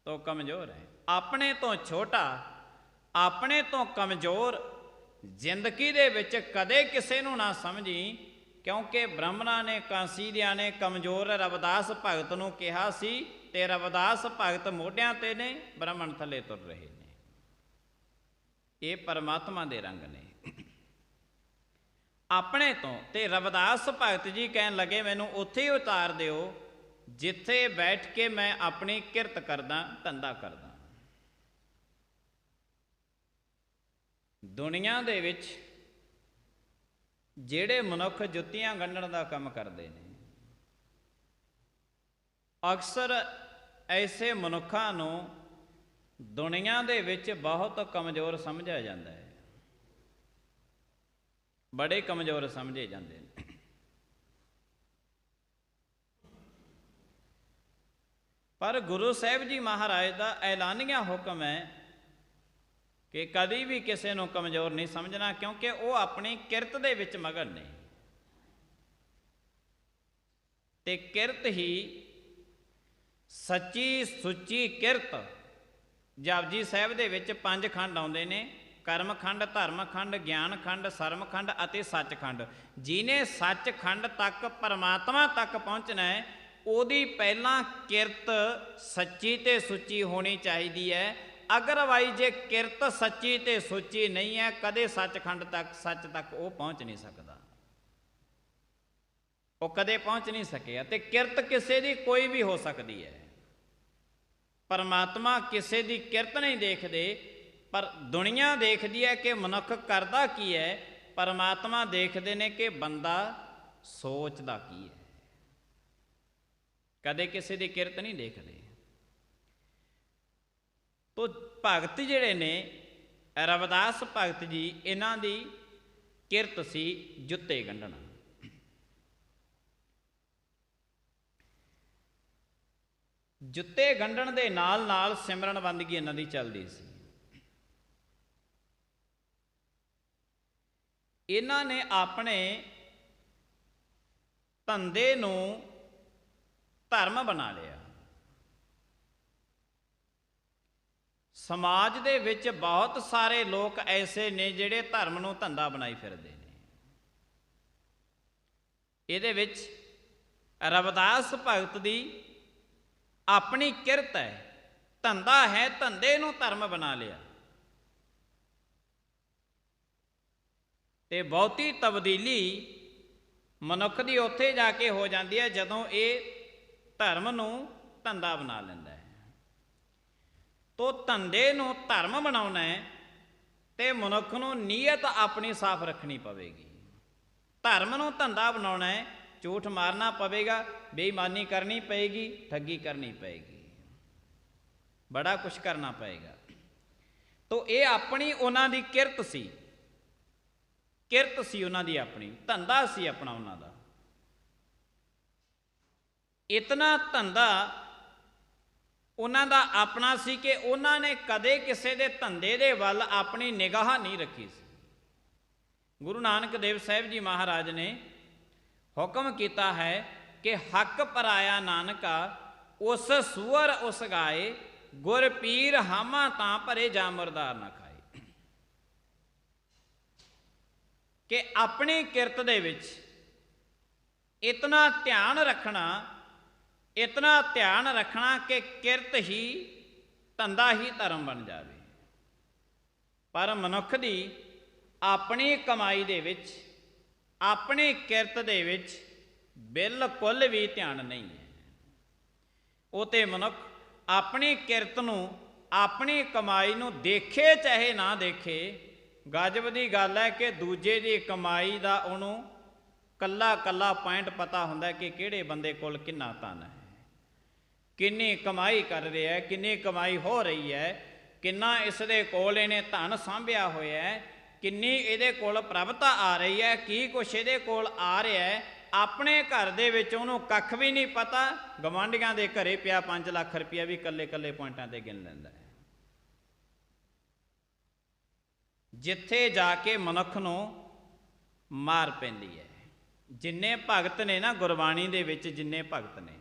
[SPEAKER 1] ਤੂੰ ਕਮਜ਼ੋਰ ਹੈ। ਆਪਣੇ ਤੋਂ ਛੋਟਾ, ਆਪਣੇ ਤੋਂ ਕਮਜ਼ੋਰ ਜ਼ਿੰਦਗੀ ਦੇ ਵਿੱਚ ਕਦੇ ਕਿਸੇ ਨੂੰ ਨਾ ਸਮਝੀ, ਕਿਉਂਕਿ ਬ੍ਰਾਹਮਣਾਂ ਨੇ, ਕਾਂਸੀਆਂ ਨੇ ਕਮਜ਼ੋਰ ਰਵਿਦਾਸ ਭਗਤ ਨੂੰ ਕਿਹਾ ਸੀ, ਤੇ ਰਵਿਦਾਸ ਭਗਤ ਮੋਢਿਆਂ ਤੇ ਨੇ, ਬ੍ਰਾਹਮਣ ਥੱਲੇ ਤੁਰ ਰਹੇ ਨੇ। ਇਹ ਪਰਮਾਤਮਾ ਦੇ ਰੰਗ ਨੇ ਆਪਣੇ ਤੋਂ। ਤੇ ਰਵਿਦਾਸ ਭਗਤ ਜੀ ਕਹਿਣ ਲੱਗੇ, ਮੈਨੂੰ ਉੱਥੇ ਹੀ ਉਤਾਰ ਦਿਓ ਜਿੱਥੇ ਬੈਠ ਕੇ ਮੈਂ ਆਪਣੀ ਕਿਰਤ ਕਰਦਾ, ਧੰਦਾ ਕਰਦਾ। ਦੁਨੀਆ ਦੇ ਵਿੱਚ ਜਿਹੜੇ ਮਨੁੱਖ ਜੁੱਤੀਆਂ ਗੰਢਣ ਦਾ ਕੰਮ ਕਰਦੇ ਨੇ, ਅਕਸਰ ਐਸੇ ਮਨੁੱਖਾਂ ਨੂੰ ਦੁਨੀਆ ਦੇ ਵਿੱਚ ਬਹੁਤ ਕਮਜ਼ੋਰ ਸਮਝਿਆ ਜਾਂਦਾ ਹੈ, ਬੜੇ ਕਮਜ਼ੋਰ ਸਮਝੇ ਜਾਂਦੇ ਨੇ। ਪਰ ਗੁਰੂ ਸਾਹਿਬ ਜੀ ਮਹਾਰਾਜ ਦਾ ਐਲਾਨੀਆ ਹੁਕਮ ਹੈ ਕਿ ਕਦੀ ਵੀ ਕਿਸੇ ਨੂੰ ਕਮਜ਼ੋਰ ਨਹੀਂ ਸਮਝਣਾ, ਕਿਉਂਕਿ ਉਹ ਆਪਣੀ ਕਿਰਤ ਦੇ ਵਿੱਚ ਮਗਨ ਨੇ, ਤੇ ਕਿਰਤ ਹੀ ਸੱਚੀ ਸੁੱਚੀ ਕਿਰਤ। ਜਪਜੀ ਸਾਹਿਬ ਦੇ ਵਿੱਚ 5 ਖੰਡ ਆਉਂਦੇ ਨੇ, ਕਰਮ ਖੰਡ, ਧਰਮ ਖੰਡ, ਗਿਆਨ ਖੰਡ, ਸਰਮ ਖੰਡ ਅਤੇ ਸੱਚਖੰਡ। ਜਿਹਨੇ ਸੱਚਖੰਡ ਤੱਕ, ਪਰਮਾਤਮਾ ਤੱਕ ਪਹੁੰਚਣਾ ਹੈ, ਉਹਦੀ ਪਹਿਲਾਂ ਕਿਰਤ ਸੱਚੀ ਤੇ ਸੁੱਚੀ ਹੋਣੀ ਚਾਹੀਦੀ ਹੈ। ਅਗਰਵਾਈਜ਼ ਜੇ ਕਿਰਤ ਸੱਚੀ ਤੇ ਸੁੱਚੀ ਨਹੀਂ ਹੈ, ਕਦੇ ਸੱਚਖੰਡ ਤੱਕ, ਸੱਚ ਤੱਕ ਉਹ ਪਹੁੰਚ ਨਹੀਂ ਸਕਦਾ, ਉਹ ਕਦੇ ਪਹੁੰਚ ਨਹੀਂ ਸਕਿਆ। ਤੇ ਕਿਰਤ ਕਿਸੇ ਦੀ ਕੋਈ ਵੀ ਹੋ ਸਕਦੀ ਹੈ, ਪਰਮਾਤਮਾ ਕਿਸੇ ਦੀ ਕਿਰਤ ਨਹੀਂ ਦੇਖਦੇ, ਪਰ ਦੁਨੀਆ ਦੇਖਦੀ ਹੈ ਕਿ ਮਨੁੱਖ ਕਰਦਾ ਕੀ ਹੈ, ਪਰਮਾਤਮਾ ਦੇਖਦੇ ਨੇ ਕਿ ਬੰਦਾ ਸੋਚਦਾ ਕੀ ਹੈ, ਕਦੇ ਕਿਸੇ ਦੀ ਕਿਰਤ ਨਹੀਂ ਦੇਖਦੇ। ਤੋ ਭਗਤ ਜਿਹੜੇ ਨੇ, ਰਵਿਦਾਸ ਭਗਤ ਜੀ, ਇਹਨਾਂ ਦੀ ਕਿਰਤ ਸੀ ਜੁੱਤੇ ਗੰਢਣਾ। ਜੁੱਤੇ ਗੰਢਣ ਦੇ ਨਾਲ ਨਾਲ ਸਿਮਰਨ ਬੰਦਗੀ ਇਹਨਾਂ ਦੀ ਚੱਲਦੀ ਸੀ। ਇਹਨਾਂ ਨੇ ਆਪਣੇ ਧੰਦੇ ਨੂੰ ਧਰਮ ਬਣਾ ਲਿਆ। ਸਮਾਜ ਦੇ ਵਿੱਚ ਬਹੁਤ ਸਾਰੇ ਲੋਕ ਐਸੇ ਨੇ ਜਿਹੜੇ ਧਰਮ ਨੂੰ ਧੰਦਾ ਬਣਾਈ ਫਿਰਦੇ ਨੇ। ਇਹਦੇ ਵਿੱਚ ਰਵਿਦਾਸ ਭਗਤ ਦੀ ਆਪਣੀ ਕਿਰਤ ਹੈ, ਧੰਦਾ ਹੈ, ਧੰਦੇ ਨੂੰ ਧਰਮ ਬਣਾ ਲਿਆ। ਤੇ ਬਹੁਤੀ ਤਬਦੀਲੀ ਮਨੁੱਖ ਦੀ ਉੱਥੇ ਜਾ ਕੇ ਹੋ ਜਾਂਦੀ ਹੈ ਜਦੋਂ ਇਹ ਧਰਮ ਨੂੰ ਧੰਦਾ ਬਣਾ ਲੈਂਦਾ ਹੈ। ਤੋ ਧੰਦੇ ਨੂੰ ਧਰਮ ਬਣਾਉਣਾ ਹੈ ਤੇ ਮਨੁੱਖ ਨੂੰ ਨੀਅਤ ਆਪਣੀ ਸਾਫ਼ ਰੱਖਣੀ ਪਵੇਗੀ। ਧਰਮ ਨੂੰ ਧੰਦਾ ਬਣਾਉਣਾ ਹੈ, ਝੂਠ ਮਾਰਨਾ ਪਵੇਗਾ, ਬੇਈਮਾਨੀ ਕਰਨੀ ਪਏਗੀ, ਠੱਗੀ ਕਰਨੀ ਪਏਗੀ, ਬੜਾ ਕੁਛ ਕਰਨਾ ਪਏਗਾ। ਤੋ ਇਹ ਆਪਣੀ ਉਹਨਾਂ ਦੀ ਕਿਰਤ ਸੀ, ਕਿਰਤ ਸੀ ਉਹਨਾਂ ਦੀ ਆਪਣੀ, ਧੰਦਾ ਸੀ ਆਪਣਾ ਉਹਨਾਂ ਦਾ। ਇਤਨਾ ਧੰਦਾ ਉਹਨਾਂ ਦਾ ਆਪਣਾ ਸੀ ਕਿ ਉਹਨਾਂ ਨੇ ਕਦੇ ਕਿਸੇ ਦੇ ਧੰਦੇ ਦੇ ਵੱਲ ਆਪਣੀ ਨਿਗਾਹ ਨਹੀਂ ਰੱਖੀ ਸੀ। ਗੁਰੂ ਨਾਨਕ ਦੇਵ ਸਾਹਿਬ ਜੀ ਮਹਾਰਾਜ ਨੇ ਹੁਕਮ ਕੀਤਾ ਹੈ ਕਿ ਹੱਕ ਪਰਾਇਆ ਨਾਨਕਾ ਉਸ ਸੂਅਰ ਉਸ ਗਾਏ, ਗੁਰ ਪੀਰ ਹਾਮਾ ਤਾਂ ਭਰੇ ਜਾ ਮੁਰਦਾਰ ਨਾ ਖਾਏ। ਕਿ ਆਪਣੀ ਕਿਰਤ ਦੇ ਵਿੱਚ ਇਤਨਾ ਧਿਆਨ ਰੱਖਣਾ ਕਿ ਕਿਰਤ ਹੀ ਧੰਦਾ ਹੀ ਧਰਮ ਬਣ ਜਾਵੇ। ਪਰ ਮਨੁੱਖ ਦੀ ਆਪਣੀ ਕਮਾਈ ਦੇ ਵਿੱਚ, ਆਪਣੀ ਕਿਰਤ ਦੇ ਵਿੱਚ ਬਿਲਕੁਲ ਵੀ ਧਿਆਨ ਨਹੀਂ ਹੈ। ਉਹ ਤੇ ਮਨੁੱਖ ਆਪਣੀ ਕਿਰਤ ਨੂੰ, ਆਪਣੀ ਕਮਾਈ ਨੂੰ ਦੇਖੇ ਚਾਹੇ ਨਾ ਦੇਖੇ, ਗਜਬ ਦੀ ਗੱਲ ਹੈ ਕਿ ਦੂਜੇ ਦੀ ਕਮਾਈ ਦਾ ਉਹਨੂੰ ਕੱਲਾ ਕੱਲਾ ਪੁਆਇੰਟ ਪਤਾ ਹੁੰਦਾ ਕਿ ਕਿਹੜੇ ਬੰਦੇ ਕੋਲ ਕਿੰਨਾ ਧਨ ਹੈ, ਕਿੰਨੀ ਕਮਾਈ ਕਰ ਰਿਹਾ ਹੈ, ਕਿੰਨੀ ਕਮਾਈ ਹੋ ਰਹੀ ਹੈ, ਕਿੰਨਾ ਇਸ ਦੇ ਕੋਲ ਇਹਨੇ ਧਨ ਸਾਂਭਿਆ ਹੋਇਆ ਹੈ, ਕਿੰਨੀ ਇਹਦੇ ਕੋਲ ਪ੍ਰਭਤਾ ਆ ਰਹੀ ਹੈ, ਕੀ ਕੁਛ ਇਹਦੇ ਕੋਲ ਆ ਰਿਹਾ ਹੈ। ਆਪਣੇ ਘਰ ਦੇ ਵਿੱਚ ਉਹਨੂੰ ਕੱਖ ਵੀ ਨਹੀਂ ਪਤਾ, ਗਵਾਂਢੀਆਂ ਦੇ ਘਰੇ ਪਿਆ 5 ਲੱਖ ਰੁਪਇਆ ਵੀ ਕੱਲੇ ਕੱਲੇ ਪੁਆਇੰਟਾਂ ਤੇ ਗਿਣ ਲੈਂਦਾ ਹੈ। ਜਿੱਥੇ ਜਾ ਕੇ ਮਨੁੱਖ ਨੂੰ ਮਾਰ ਪੈਂਦੀ ਹੈ। ਜਿੰਨੇ ਭਗਤ ਨੇ ਨਾ ਗੁਰਬਾਣੀ ਦੇ ਵਿੱਚ, ਜਿੰਨੇ ਭਗਤ ਨੇ,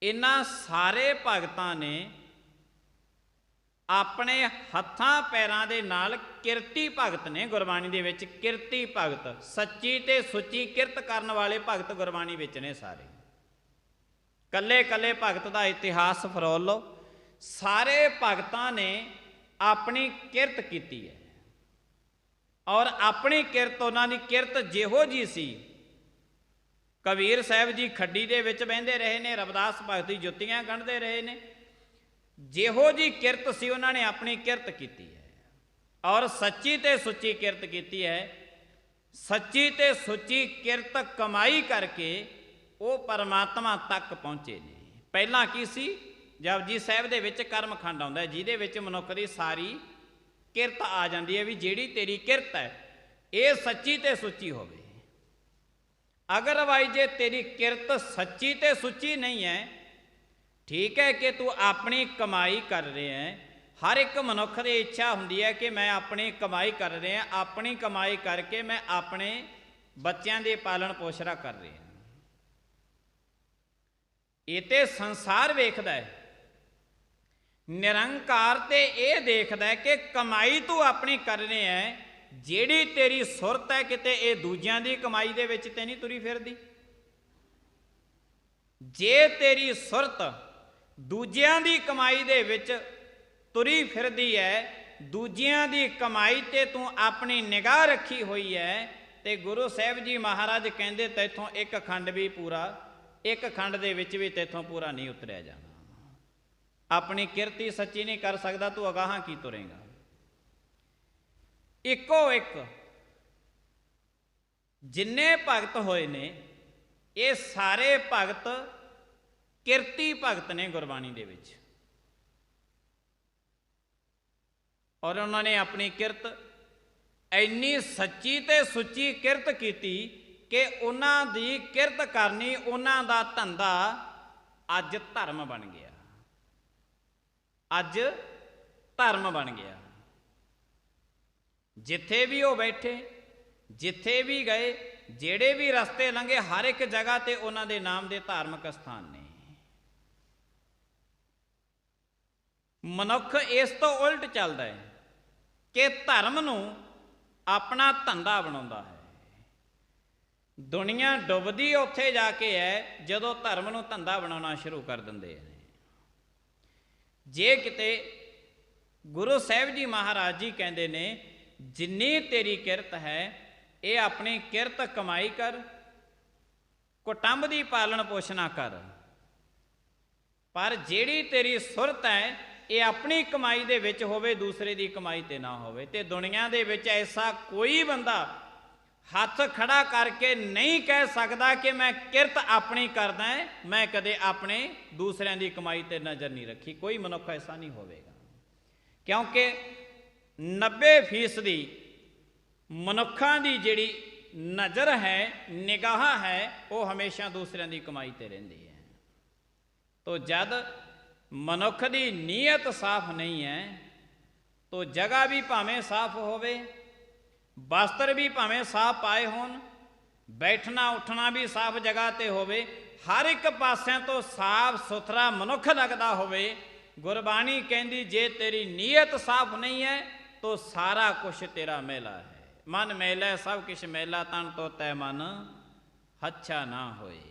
[SPEAKER 1] ਇਹਨਾਂ ਸਾਰੇ ਭਗਤਾਂ ਨੇ ਆਪਣੇ ਹੱਥਾਂ ਪੈਰਾਂ ਦੇ ਨਾਲ, ਕਿਰਤੀ ਭਗਤ ਨੇ ਗੁਰਬਾਣੀ ਦੇ ਵਿੱਚ, ਕਿਰਤੀ ਭਗਤ, ਸੱਚੀ ਤੇ ਸੁੱਚੀ ਕਿਰਤ ਕਰਨ ਵਾਲੇ ਭਗਤ ਗੁਰਬਾਣੀ ਵਿੱਚ ਨੇ ਸਾਰੇ। ਕੱਲੇ ਕੱਲੇ ਭਗਤ ਦਾ ਇਤਿਹਾਸ ਫਰੋਲ ਲਓ, ਸਾਰੇ ਭਗਤਾਂ ਨੇ ਆਪਣੀ ਕਿਰਤ ਕੀਤੀ ਹੈ। ਔਰ ਆਪਣੀ ਕਿਰਤ, ਉਹਨਾਂ ਦੀ ਕਿਰਤ ਜਿਹੋ ਜੀ ਸੀ। ਕਬੀਰ ਸਾਹਿਬ ਜੀ ਖੱਡੀ ਦੇ ਵਿੱਚ ਬਹਿੰਦੇ ਰਹੇ ਨੇ, ਰਵਿਦਾਸ ਭਗਤ ਦੀ ਜੁੱਤੀਆਂ ਗੰਢਦੇ ਰਹੇ ਨੇ। ਜਿਹੋ ਜੀ ਕਿਰਤ ਸੀ ਉਹਨਾਂ ਨੇ ਆਪਣੀ ਕਿਰਤ ਕੀਤੀ ਹੈ, ਔਰ ਸੱਚੀ ਤੇ ਸੁੱਚੀ ਕਿਰਤ ਕੀਤੀ ਹੈ। ਸੱਚੀ ਤੇ ਸੁੱਚੀ ਕਿਰਤ ਕਮਾਈ ਕਰਕੇ ਉਹ ਪਰਮਾਤਮਾ ਤੱਕ ਪਹੁੰਚੇ ਨੇ। ਪਹਿਲਾਂ ਕੀ ਸੀ? ਜਪਜੀ ਸਾਹਿਬ ਦੇ ਵਿੱਚ ਕਰਮਖੰਡ ਆਉਂਦਾ, ਜਿਹਦੇ ਵਿੱਚ ਮਨੁੱਖ ਦੀ ਸਾਰੀ ਕਿਰਤ ਆ ਜਾਂਦੀ ਹੈ ਵੀ ਜਿਹੜੀ ਤੇਰੀ ਕਿਰਤ ਹੈ ਇਹ ਸੱਚੀ ਤੇ ਸੁੱਚੀ ਹੋਵੇ। ਅਗਰਵਾਈਜ਼ ਜੇ ਤੇਰੀ ਕਿਰਤ ਸੱਚੀ ਤੇ ਸੁੱਚੀ ਨਹੀਂ ਹੈ, ਠੀਕ ਹੈ ਕਿ ਤੂੰ ਆਪਣੀ ਕਮਾਈ ਕਰ ਰਿਹਾ ਹੈ। ਹਰ ਇੱਕ ਮਨੁੱਖ ਦੀ ਇੱਛਾ ਹੁੰਦੀ ਹੈ ਕਿ ਮੈਂ ਆਪਣੀ ਕਮਾਈ ਕਰ ਰਿਹਾ, ਆਪਣੀ ਕਮਾਈ ਕਰਕੇ ਮੈਂ ਆਪਣੇ ਬੱਚਿਆਂ ਦੀ ਪਾਲਣ ਪੋਸ਼ਣ ਕਰ ਰਿਹਾ। ਇਹ ਤੇ ਸੰਸਾਰ ਵੇਖਦਾ ਹੈ, ਨਿਰੰਕਾਰ ਤੇ ਇਹ ਦੇਖਦਾ ਹੈ ਕਿ ਕਮਾਈ ਤੂੰ ਆਪਣੀ ਕਰ ਰਿਹਾ ਹੈ, ਜਿਹੜੀ ਤੇਰੀ ਸੁਰਤ ਹੈ ਕਿਤੇ ਇਹ ਦੂਜਿਆਂ ਦੀ ਕਮਾਈ ਦੇ ਵਿੱਚ ਤੇ ਨਹੀਂ ਤੁਰੀ ਫਿਰਦੀ। ਜੇ ਤੇਰੀ ਸੁਰਤ ਦੂਜਿਆਂ ਦੀ ਕਮਾਈ ਦੇ ਵਿੱਚ ਤੁਰੀ ਫਿਰਦੀ ਹੈ, ਦੂਜਿਆਂ ਦੀ ਕਮਾਈ ਤੇ ਤੂੰ ਆਪਣੀ ਨਿਗਾਹ ਰੱਖੀ ਹੋਈ ਹੈ, ਤੇ ਗੁਰੂ ਸਾਹਿਬ ਜੀ ਮਹਾਰਾਜ ਕਹਿੰਦੇ ਤੈਥੋਂ ਇੱਕ ਖੰਡ ਵੀ ਪੂਰਾ, ਇੱਕ ਖੰਡ ਦੇ ਵਿੱਚ ਵੀ ਤੈਥੋਂ ਪੂਰਾ ਨਹੀਂ ਉਤਰਿਆ ਜਾਣਾ। ਆਪਣੀ ਕਿਰਤੀ ਸੱਚੀ ਨਹੀਂ ਕਰ ਸਕਦਾ, ਤੂੰ ਅਗਾਹਾਂ ਕੀ ਤੁਰੇਗਾ। ਇੱਕੋ ਇੱਕ ਜਿੰਨੇ ਭਗਤ ਹੋਏ ਨੇ, ਇਹ ਸਾਰੇ ਭਗਤ ਕਿਰਤੀ ਭਗਤ ਨੇ ਗੁਰਬਾਣੀ ਦੇ ਵਿੱਚ। ਔਰ ਉਹਨਾਂ ਨੇ ਆਪਣੀ ਕਿਰਤ ਇੰਨੀ ਸੱਚੀ ਤੇ ਸੁੱਚੀ ਕਿਰਤ ਕੀਤੀ ਕਿ ਉਹਨਾਂ ਦੀ ਕਿਰਤ ਕਰਨੀ, ਉਹਨਾਂ ਦਾ ਧੰਦਾ ਅੱਜ ਧਰਮ ਬਣ ਗਿਆ। ਅੱਜ ਧਰਮ ਬਣ ਗਿਆ। ਜਿੱਥੇ ਵੀ ਉਹ ਬੈਠੇ, ਜਿੱਥੇ ਵੀ ਗਏ, ਜਿਹੜੇ ਵੀ ਰਸਤੇ ਲੰਘੇ, ਹਰ ਇੱਕ ਜਗ੍ਹਾ ਤੇ ਉਹਨਾਂ ਦੇ ਨਾਮ ਦੇ ਧਾਰਮਿਕ ਸਥਾਨ ਨੇ। ਮਨੁੱਖ ਇਸ ਤੋਂ ਉਲਟ ਚੱਲਦਾ ਹੈ ਕਿ ਧਰਮ ਨੂੰ ਆਪਣਾ ਧੰਦਾ ਬਣਾਉਂਦਾ ਹੈ। ਦੁਨੀਆ ਡੁੱਬਦੀ ਉੱਥੇ ਜਾ ਕੇ ਹੈ ਜਦੋਂ ਧਰਮ ਨੂੰ ਧੰਦਾ ਬਣਾਉਣਾ ਸ਼ੁਰੂ ਕਰ ਦਿੰਦੇ ਨੇ। ਜੇ ਕਿਤੇ ਗੁਰੂ ਸਾਹਿਬ ਜੀ ਮਹਾਰਾਜ ਜੀ ਕਹਿੰਦੇ ਨੇ, ਜਿੰਨੀ ਤੇਰੀ ਕਿਰਤ ਹੈ ਇਹ ਆਪਣੀ ਕਿਰਤ ਕਮਾਈ ਕਰ, ਕੁਟੰਬ ਦੀ ਪਾਲਣ ਪੋਸ਼ਣਾ ਕਰ, ਪਰ ਜਿਹੜੀ ਤੇਰੀ ਸੁਰਤ ਹੈ ਇਹ ਆਪਣੀ ਕਮਾਈ ਦੇ ਵਿੱਚ ਹੋਵੇ, ਦੂਸਰੇ ਦੀ ਕਮਾਈ ਤੇ ਨਾ ਹੋਵੇ। ਤੇ ਦੁਨੀਆ ਦੇ ਵਿੱਚ ਐਸਾ ਕੋਈ ਬੰਦਾ ਹੱਥ ਖੜਾ ਕਰਕੇ ਨਹੀਂ ਕਹਿ ਸਕਦਾ ਕਿ ਮੈਂ ਕਿਰਤ ਆਪਣੀ ਕਰਦਾ, ਮੈਂ ਕਦੇ ਆਪਣੇ ਦੂਸਰਿਆਂ ਦੀ ਕਮਾਈ ਤੇ ਨਜ਼ਰ ਨਹੀਂ ਰੱਖੀ। ਕੋਈ ਮਨੁੱਖ ਐਸਾ ਨਹੀਂ ਹੋਵੇਗਾ, ਕਿਉਂਕਿ 90% ਮਨੁੱਖਾਂ ਦੀ ਜਿਹੜੀ ਨਜ਼ਰ ਹੈ, ਨਿਗਾਹ ਹੈ, ਉਹ ਹਮੇਸ਼ਾ ਦੂਸਰਿਆਂ ਦੀ ਕਮਾਈ ਤੇ ਰਹਿੰਦੀ ਹੈ। तो जद मनुख की नीयत साफ नहीं है तो जगह भी भावें साफ होवे, वस्त्र भी भावें साफ पाए होन, बैठना उठना भी साफ जगह ते होवे, हर एक पासों तो साफ सुथरा मनुख लगता होवे। गुरबाणी कहती जे तेरी नीयत साफ नहीं है तो सारा कुछ तेरा मैला है। मन मैला सब कुछ मैला, तन तो तै मन हच्छा ना होए।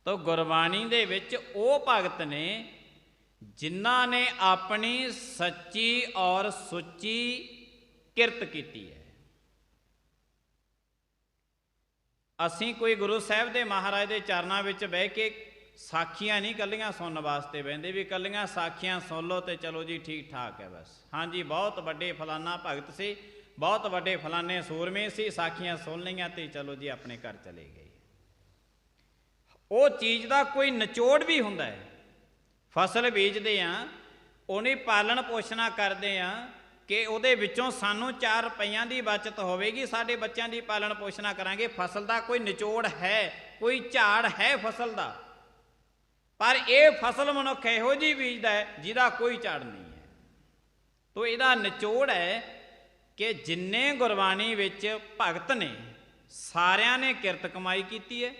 [SPEAKER 1] तो गुरबाणी दे विच ओ भगत ने जिन्हां ने अपनी सच्ची और सुच्ची किरत कीती है। असीं कोई गुरु साहब दे महाराज दे चरनां विच बह के साखियां नहीं कल्लियां सुनन वास्ते बहिंदे भी कल्लियां साखियां सुन लो तो चलो जी ठीक ठाक है बस। हाँ जी बहुत वड्डे फलाना भगत सी, बहुत वड्डे फलाने सूरमे सी, साखियां सुन लईआं ते चलो जी अपने घर चले गए। वो चीज़ का कोई निचोड़ भी हुंदा है। फसल बीजते हाँ, उन्हें पालन पोषणा करते हाँ कि उहदे विचों सानू 4 रुपइयां की बचत होवेगी, साडे बच्चों की पालन पोषणा करांगे। फसल का कोई निचोड़ है, कोई झाड़ है फसल का, पर यह फसल मनुख इहो जी बीजदा है जिहदा कोई झाड़ नहीं है। तो इहदा निचोड़ है कि जिन्ने गुरबाणी विच भगत ने सारियां ने किरत कमाई कीती है।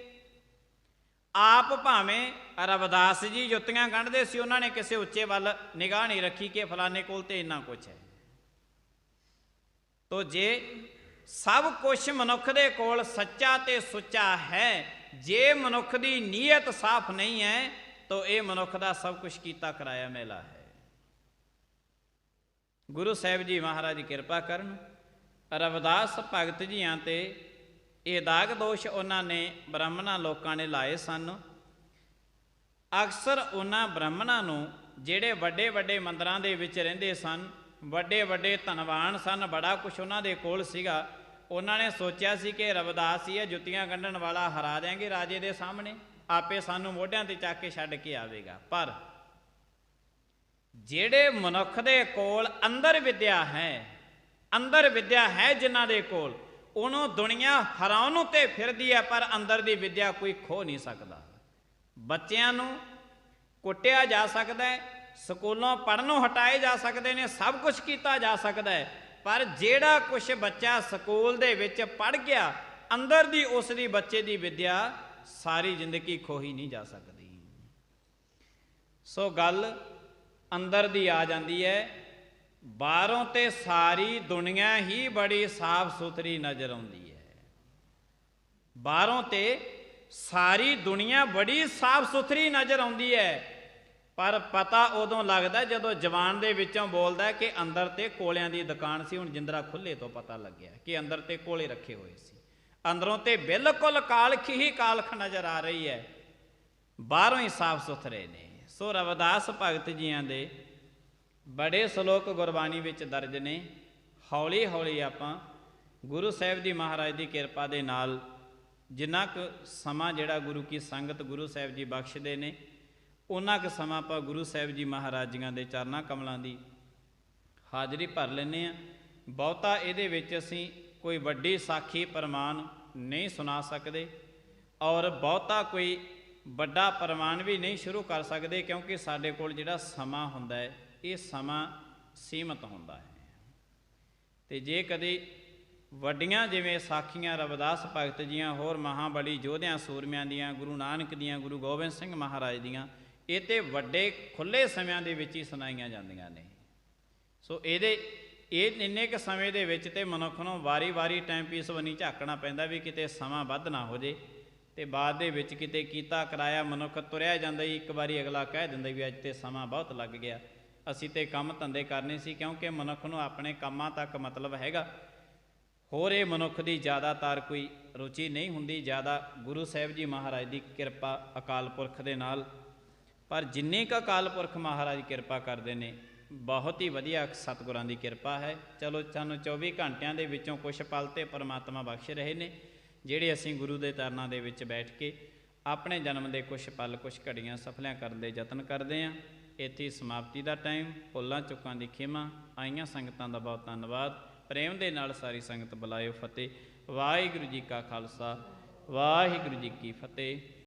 [SPEAKER 1] आप भावें रविदास जी जुत्तियां गंढदे सी, उन्होंने किसी उच्चे वाल निगाह नहीं रखी कि फलाने कोल ते इन्ना कुछ है। तो जे सब कुछ मनुख दे कोल सच्चा ते सुच्चा है, जे मनुख दी नीयत साफ नहीं है तो ये मनुख दा सब कुछ कीता कराया मैला है। गुरु साहब जी महाराज किरपा करन, रविदास भगत जियां ते ये दाग दोष उन्होंने ब्राह्मणा लोगों ने लाए सन। अक्सर उन्होंने ब्राह्मणा नूं जिहड़े वड्डे वड्डे मंदिरां दे विच रहिंदे सन, वड्डे वड्डे धनवान सन, बड़ा कुछ उन्हां दे कोल सीगा, उन्होंने सोचा सी कि रविदास ही है जुत्तियां गंढण वाला, हरा देंगे राजे दे सामने, आपे सानू मोढियां ते चक के छड्ड के आवेगा। पर जिहड़े मनुख दे कोल अंदर विद्या है, अंदर विद्या है जिन्हां दे कोल, उन्होंने दुनिया हराउण ते फिरदी है पर अंदर दी विद्या कोई खो नहीं सकता। बच्चों नूं कुटिया जा सकता है, स्कूलों पढ़नों हटाए जा सकते हैं, सब कुछ किया जा सकता है, पर जेड़ा कुछ बच्चा स्कूल दे विच पढ़ गया, अंदर दी उस दी बच्चे दी विद्या सारी जिंदगी खोही नहीं जा सकती। सो गल अंदर दी आ जाती है। बाहरों ते सारी दुनिया ही बड़ी साफ सुथरी नज़र आती है। बाहरों ते सारी दुनिया बड़ी साफ सुथरी नज़र आती है, पर पता उदों लगता जदों जवान दे विचों बोलदा कि अंदर ते कोलियां दी दुकान सी। हुण जिंदरा खुले तो पता लग्या कि अंदर ते कोले रखे हुए सी, अंदरों ते बिल्कुल कालख ही कालख नज़र आ रही है, बाहरों ही साफ सुथरे ने। सो रविदास भगत जियां दे बड़े सलोक गुरबाणी विच दर्ज ने। हौली हौली आपां गुरु साहब जी महाराज की किरपा दे नाल जिन्ना क समा जिहड़ा गुरु की संगत गुरु साहब जी बख्शदे ने, उन्ना क समा आपां गुरु साहब जी महाराज जियां दे चरनां कमलां दी हाज़री भर लैंदे आ। बहुता इहदे विच असीं कोई वड्डी साखी प्रमाण नहीं सुना सकते और बहुता कोई वड्डा प्रमाण भी नहीं शुरू कर सकते, क्योंकि साडे कोल जिहड़ा समा हुंदा है ये समा सीमित होंदा है। तो जे कदी वड्डियां जिवें साखियां रविदास भगत जियां होर महाबली योधियां सूरमियां दियां, गुरु नानक दियां, गुरु गोबिंद सिंह महाराज दियां, ये तो वड्डे खुले समियां दे विच ही सुनाईयां जांदियां ने। सो ये इन्ने क समय दे विच ते मनुख नूं वारी वारी टाइम पीस बनी झाकना पैंदा भी किते समा वध ना हो जे, ते बाद दे विच किते कीता कराया मनुख तुरिया जांदा ही, एक बारी अगला कह दिंदा भी अज ते समा बहुत लग गया, असीं ते काम धंधे करने सी। क्योंकि मनुख नूं अपने कामां तक मतलब हैगा, होर ये मनुख की ज़्यादातर कोई रुचि नहीं हुंदी, ज़्यादा गुरु साहब जी महाराज की किरपा अकाल पुरख दे नाल। पर जिन्नी क अकाल पुरख महाराज किरपा करते हैं, बहुत ही वधिया सतगुरां की किरपा है। चलो सानूं 24 घंटियां दे विचों कुछ पल ते परमात्मा बख्श रहे ने, जिहड़े असीं गुरु दे चरनां दे विच बैठ के अपने जन्म के कुछ पल कुछ घड़ियां सफलियां करन दे यतन करते हैं। इत्थे समाप्ति का टाइम, भुल्लां चुकां दी खिमा। आईयां संगतां दा बहुत धन्नवाद। प्रेम दे नाल सारी संगत बुलायो फतेह। वाहिगुरू जी का खालसा, वाहिगुरू जी की फतेह।